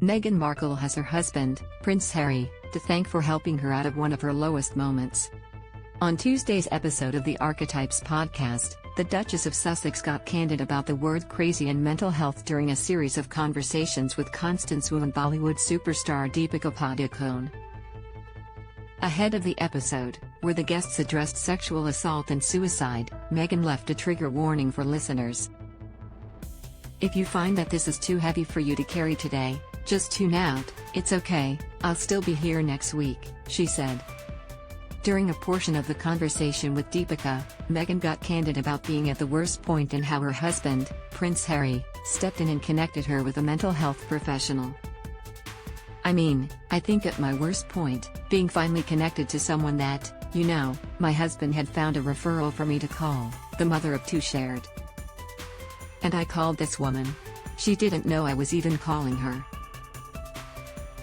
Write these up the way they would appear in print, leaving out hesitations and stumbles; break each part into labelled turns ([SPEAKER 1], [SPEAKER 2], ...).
[SPEAKER 1] Meghan Markle has her husband, Prince Harry, to thank for helping her out of one of her lowest moments. On Tuesday's episode of the Archetypes podcast, the Duchess of Sussex got candid about the word crazy and mental health during a series of conversations with Constance Wu and Bollywood superstar Deepika Padukone. Ahead of the episode, where the guests addressed sexual assault and suicide, Meghan left a trigger warning for listeners. "If you find that this is too heavy for you to carry today, just tune out, it's okay, I'll still be here next week," she said. During a portion of the conversation with Deepika, Meghan got candid about being at the worst point and how her husband, Prince Harry, stepped in and connected her with a mental health professional. I think at my worst point, being finally connected to someone that, my husband had found a referral for me to call," the mother of two shared. "And I called this woman. She didn't know I was even calling her.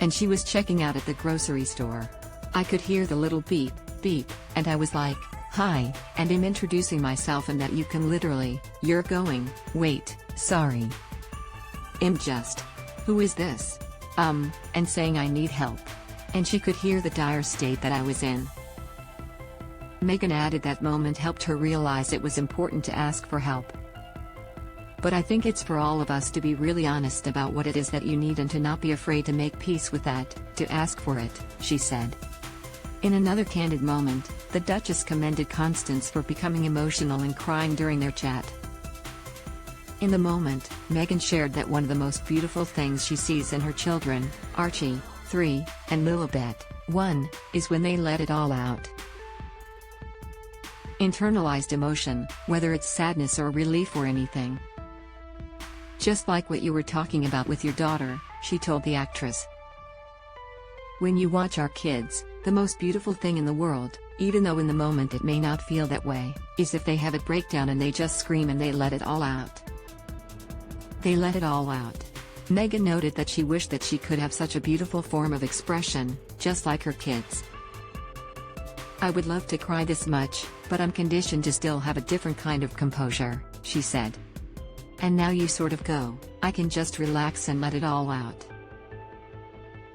[SPEAKER 1] And she was checking out at the grocery store. I could hear the little beep, beep, and I was like, 'Hi,' and I'm introducing myself and that you can literally, you're going, 'Wait, sorry. I'm just, who is this? And saying I need help.' And she could hear the dire state that I was in." Meghan added that moment helped her realize it was important to ask for help. "But I think it's for all of us to be really honest about what it is that you need and to not be afraid to make peace with that, to ask for it," she said. In another candid moment, the Duchess commended Constance for becoming emotional and crying during their chat. In the moment, Meghan shared that one of the most beautiful things she sees in her children, Archie, 3, and Lilibet, 1, is when they let it all out. Internalized emotion, whether it's sadness or relief or anything. "Just like what you were talking about with your daughter," she told the actress. "When you watch our kids, the most beautiful thing in the world, even though in the moment it may not feel that way, is if they have a breakdown and they just scream and they let it all out. They let it all out." Meghan noted that she wished that she could have such a beautiful form of expression, just like her kids. "I would love to cry this much, but I'm conditioned to still have a different kind of composure," she said. "And now you sort of go, I can just relax and let it all out.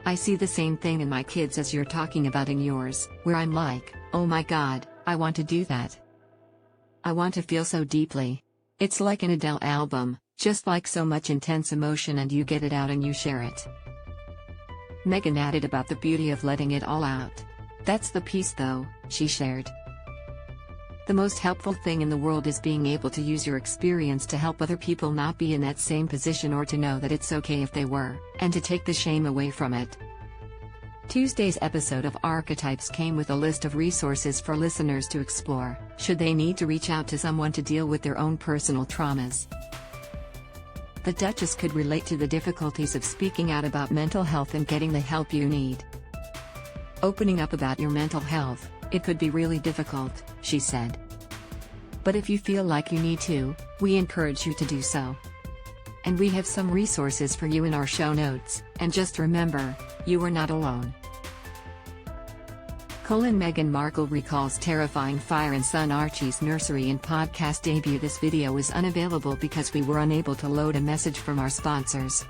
[SPEAKER 1] I see the same thing in my kids as you're talking about in yours, where I'm like, oh my God, I want to do that. I want to feel so deeply. It's like an Adele album, just like so much intense emotion and you get it out and you share it." Meghan added about the beauty of letting it all out. "That's the piece though," she shared. "The most helpful thing in the world is being able to use your experience to help other people not be in that same position or to know that it's okay if they were, and to take the shame away from it." Tuesday's episode of Archetypes came with a list of resources for listeners to explore, should they need to reach out to someone to deal with their own personal traumas. The Duchess could relate to the difficulties of speaking out about mental health and getting the help you need. "Opening up about your mental health, it could be really difficult," she said. "But if you feel like you need to, we encourage you to do so. And we have some resources for you in our show notes, and just remember, you are not alone." Meghan Markle recalls terrifying fire in son Archie's nursery in podcast debut. This video is unavailable because we were unable to load a message from our sponsors.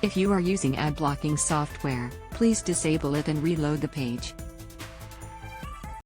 [SPEAKER 1] If you are using ad blocking software, please disable it and reload the page.